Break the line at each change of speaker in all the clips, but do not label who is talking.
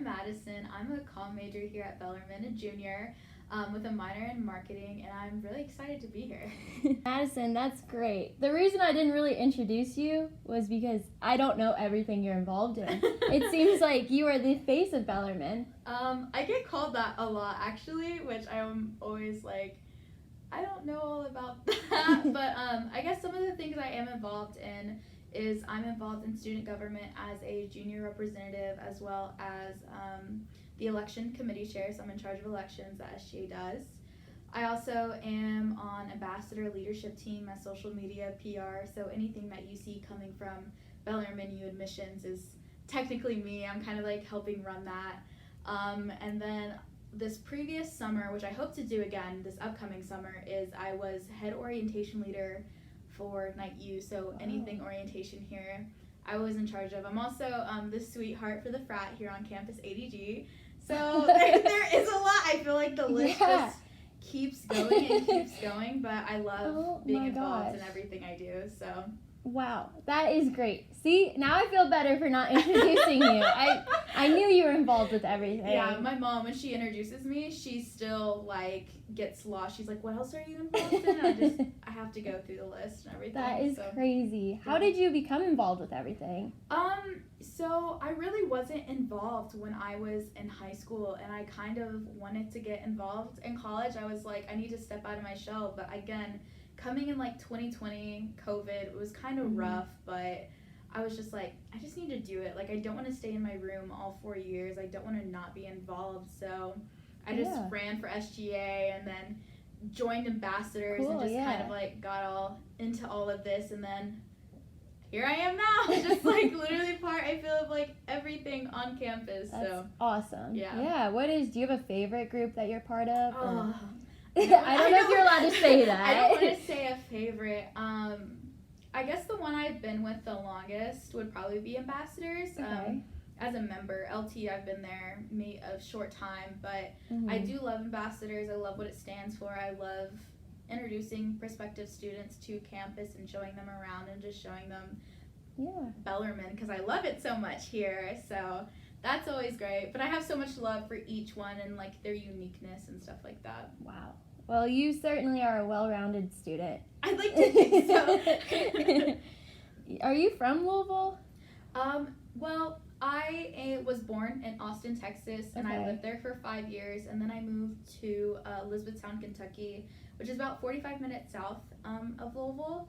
I'm Madyson. I'm a comm major here at Bellarmine, a junior, with a minor in marketing, and I'm really excited to be here.
Madyson, that's great. The reason I didn't really introduce you was because I don't know everything you're involved in. It seems like you are the face of Bellarmine.
I get called that a lot, actually, which I'm always like, I don't know all about that, but I guess some of the things I am involved in is I'm involved in student government as a junior representative, as well as the election committee chair, so I'm in charge of elections that SGA does. I also am on ambassador leadership team, my social media, PR, so anything that you see coming from Bellarmine U admissions is technically me. I'm kind of like helping run that. And then this previous summer, which I hope to do again this upcoming summer, is I was head orientation leader for Night U, so anything orientation here I was in charge of. I'm also the sweetheart for the frat here on campus ADG, so there is a lot. I feel like the list just keeps going and keeps going, but I love being involved in everything I do, so.
Wow, that is great. See, now I feel better for not introducing you. I knew you were involved with everything.
Yeah, my mom, when she introduces me, she still like gets lost. She's like, "What else are you involved in?" I have to go through the list and everything.
That is crazy. How did you become involved with everything?
So I really wasn't involved when I was in high school, and I kind of wanted to get involved in college. I was like, I need to step out of my shell, but again, coming in like 2020, COVID, it was kind of rough, but I was just like, I just need to do it. Like, I don't want to stay in my room all 4 years. I don't want to not be involved. So I just ran for SGA and then joined ambassadors and just kind of like got all into all of this. And then here I am now, just like literally part, I feel, of like everything on campus.
That's awesome.
Yeah.
Yeah. Do you have a favorite group that you're part of?
I
don't know if you're allowed to say that.
I don't want to say a favorite. I guess the one I've been with the longest would probably be ambassadors.
Okay.
As a member, LT, I've been there a short time, but I do love ambassadors. I love what it stands for. I love introducing prospective students to campus and showing them around and just showing them Bellarmine, because I love it so much here. So that's always great. But I have so much love for each one and like their uniqueness and stuff like that.
Wow. Well, you certainly are a well-rounded student.
I'd like to think so.
Are you from Louisville?
Well, I was born in Austin, Texas, and I lived there for 5 years, and then I moved to Elizabethtown, Kentucky, which is about 45 minutes south of Louisville.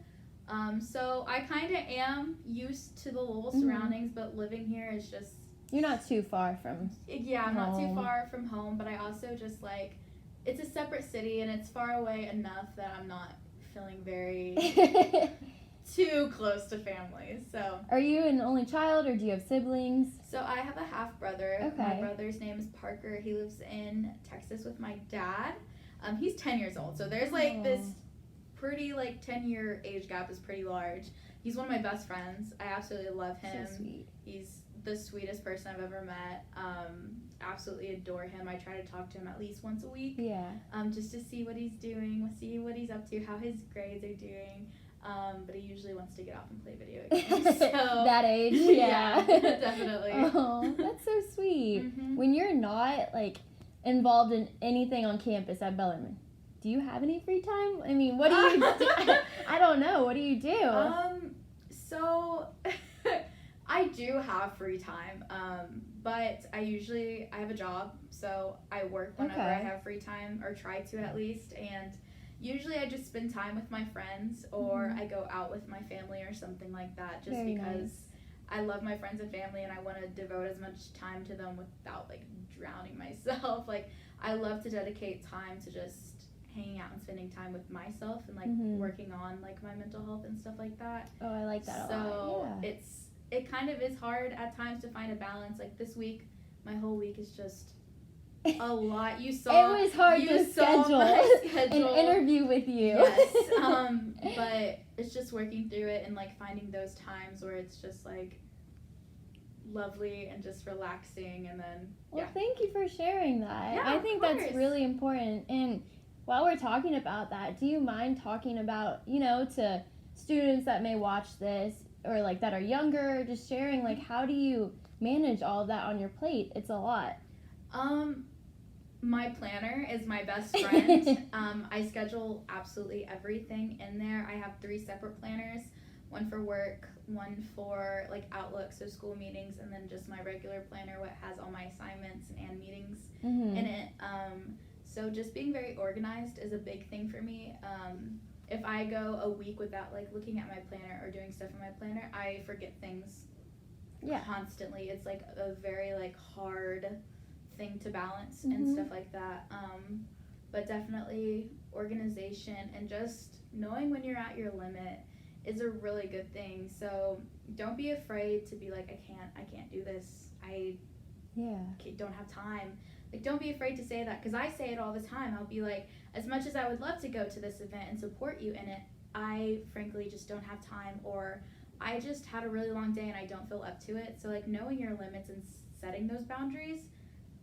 So I kind of am used to the Louisville surroundings, but living here is just...
You're not too far from
I'm not too far from home, but I also just like... It's a separate city, and it's far away enough that I'm not feeling very too close to family, so.
Are you an only child, or do you have siblings?
So I have a half-brother.
Okay.
My brother's name is Parker. He lives in Texas with my dad. He's 10 years old, so there's like this pretty, like, 10-year age gap is pretty large. He's one of my best friends. I absolutely love him.
So sweet.
He's the sweetest person I've ever met. Absolutely adore him. I try to talk to him at least once a week.
Yeah.
Just to see what he's doing, see what he's up to, how his grades are doing. But he usually wants to get off and play video games. So
that age, yeah.
Definitely.
Oh, that's so sweet. When you're not like involved in anything on campus at Bellarmine, do you have any free time? I mean, what do you do? I don't know. What do you do?
So I do have free time, but I have a job, so I work whenever I have free time, or try to at least, and usually I just spend time with my friends, or I go out with my family or something like that, just because I love my friends and family, and I want to devote as much time to them without like drowning myself. Like, I love to dedicate time to just hanging out and spending time with myself and like working on like my mental health and stuff like that.
Oh, I like that a lot.
So it kind of is hard at times to find a balance. Like this week, my whole week is just a lot. You saw
it was hard to schedule an interview with you.
Yes, but it's just working through it and like finding those times where it's just like lovely and just relaxing, and then
thank you for sharing that.
Yeah,
I think that's really important. And while we're talking about that, do you mind talking about, to students that may watch this, or like that are younger, just sharing like how do you manage all of that on your plate? It's a lot.
My planner is my best friend. I schedule absolutely everything in there. I have 3 separate planners, one for work, one for like Outlook, so school meetings, and then just my regular planner, what has all my assignments and meetings in it. So just being very organized is a big thing for me. If I go a week without like looking at my planner or doing stuff in my planner, I forget things constantly. It's like a very like hard thing to balance and stuff like that. But definitely organization and just knowing when you're at your limit is a really good thing. So don't be afraid to be like, I can't do this. I don't have time. Like, don't be afraid to say that, because I say it all the time. I'll be like, as much as I would love to go to this event and support you in it, I frankly just don't have time, or I just had a really long day and I don't feel up to it. So like knowing your limits and setting those boundaries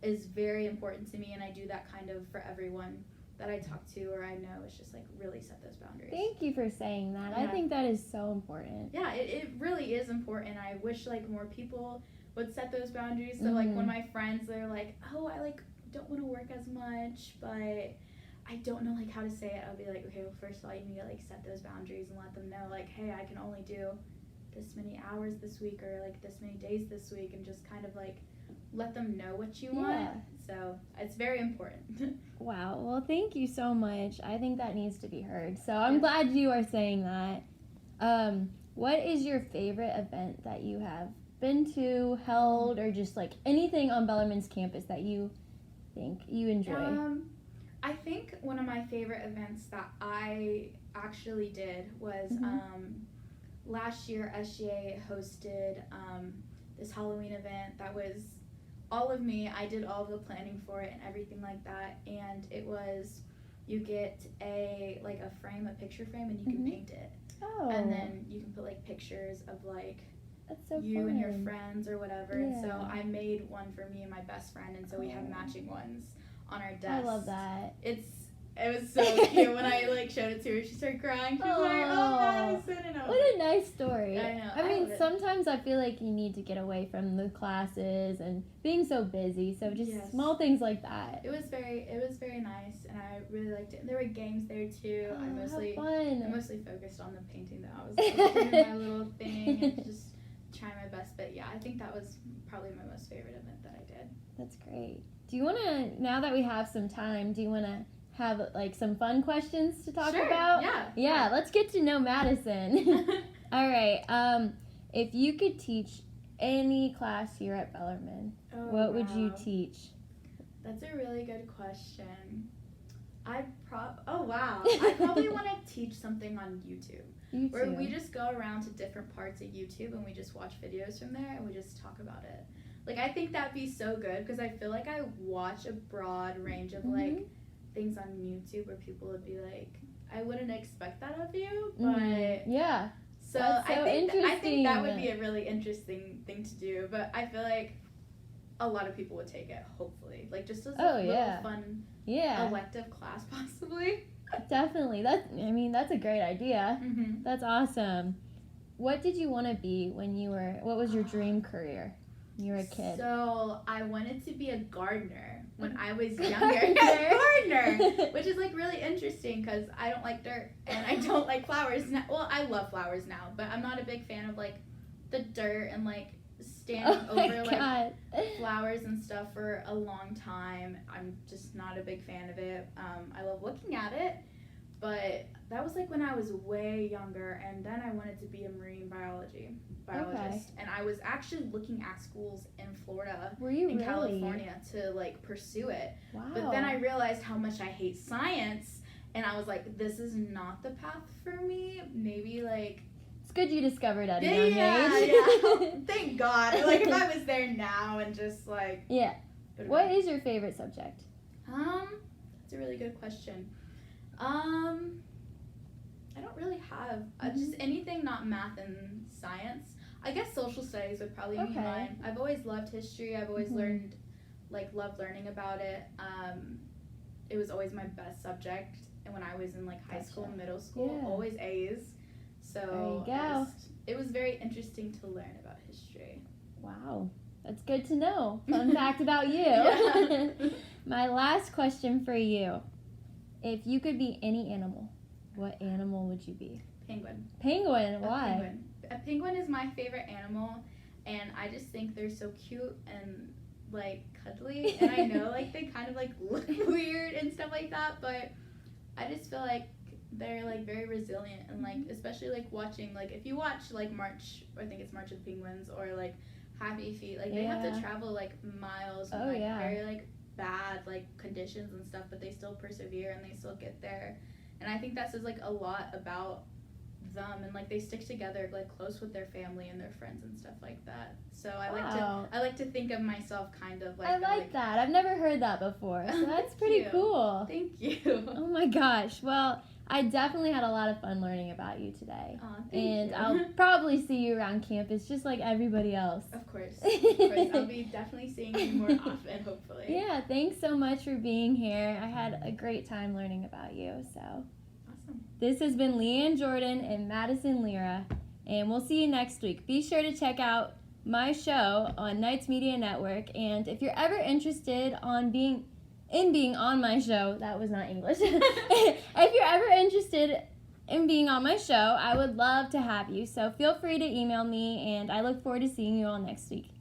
is very important to me, and I do that kind of for everyone that I talk to or I know. It's just like really set those boundaries.
Thank you for saying that.
Yeah.
I think that is so important.
Yeah, it really is important. I wish like more people would set those boundaries. So like when my friends, they're like, oh, I like don't want to work as much, but I don't know like how to say it. I'll be like, okay, well, first of all, you need to like set those boundaries and let them know like, hey, I can only do this many hours this week or like this many days this week, and just kind of like let them know what you want. So it's very important.
Wow. Well, thank you so much. I think that needs to be heard. So I'm glad you are saying that. What is your favorite event that you have been to, held, or just like anything on Bellarmine's campus that you think you enjoy?
I think one of my favorite events that I actually did was last year SGA hosted this Halloween event that was all of me. I did all of the planning for it and everything like that, and it was, you get a picture frame, and you can paint it. Oh. And then you can put like pictures of like
that's so
you
fun.
and your friends or whatever. And so I made one for me and my best friend, and so we have matching ones on our desk.
I love that.
It was so cute. When I like showed it to her, she started crying. She was like, oh, Madyson. And I was
what a nice story.
I know.
I mean, sometimes I feel like you need to get away from the classes and being so busy. So just small things like that.
It was very nice, and I really liked it. And there were games there too.
Oh,
I mostly focused on the painting though. I was like, doing my little thing and just trying my best. But yeah, I think that was probably my most favorite event that I did.
That's great. Do you want to, now that we have some time, do you want to have like some fun questions to talk about? Yeah, let's get to know Madyson. All right. If you could teach any class here at Bellarmine, what would you teach?
That's a really good question. I probably want to teach something on YouTube. Where we just go around to different parts of YouTube and we just watch videos from there and we just talk about it. Like, I think that'd be so good, because I feel like I watch a broad range of like things on YouTube where people would be like, I wouldn't expect that of you, but so I think that would be a really interesting thing to do. But I feel like a lot of people would take it, hopefully, like just as a little fun elective class possibly.
Definitely. That's a great idea. That's awesome. What did you want to be when you were, what was your dream career when you were a kid?
So I wanted to be a gardener when I was younger. Gardener, which is like really interesting because I don't like dirt and I don't like flowers now. Well, I love flowers now, but I'm not a big fan of like the dirt and like standing over like flowers and stuff for a long time. I'm just not a big fan of it. I love looking at it, but that was like when I was way younger, and then I wanted to be a marine biologist. And I was actually looking at schools in Florida, California, to like pursue it. Wow. But then I realized how much I hate science, and I was like, this is not the path for me. Maybe like,
it's good you discovered at a young age.
Thank God. Like, if I was there now and just like
what is your favorite subject?
That's a really good question. I don't really have just anything not math and science. I guess social studies would probably be mine. I've always loved history. I've always loved learning about it. It was always my best subject. And when I was in like high school and middle school, always A's. So it was very interesting to learn about history.
Wow. That's good to know. Fun fact about you.
Yeah.
My last question for you. If you could be any animal, what animal would you be?
Penguin.
Penguin? Why?
A penguin is my favorite animal, and I just think they're so cute and, like, cuddly. And I know, like, they kind of, like, look weird and stuff like that, but I just feel like they're, like, very resilient. And, like, especially, like, watching, like, if you watch, like, March of the Penguins, or, like, Happy Feet, like, they have to travel, like, miles in, like, very, like, bad, like, conditions and stuff, but they still persevere and they still get there. And I think that says, like, a lot about them, and, like, they stick together, like, close with their family and their friends and stuff like that. So I like to think of myself kind of like
I like that. I've never heard that before, so that's pretty cool.
Thank you.
Oh my gosh. Well, I definitely had a lot of fun learning about you today.
Thank
and
you.
I'll probably see you around campus just like everybody else.
Of course. I'll be definitely seeing you more often, hopefully.
Yeah, thanks so much for being here. I had a great time learning about you. So
awesome.
This has been Leighanne Jordan and Madyson Lira, and we'll see you next week. Be sure to check out my show on Knights Media Network, and if you're ever interested in being on my show, that was not English. If you're ever interested in being on my show, I would love to have you. So feel free to email me, and I look forward to seeing you all next week.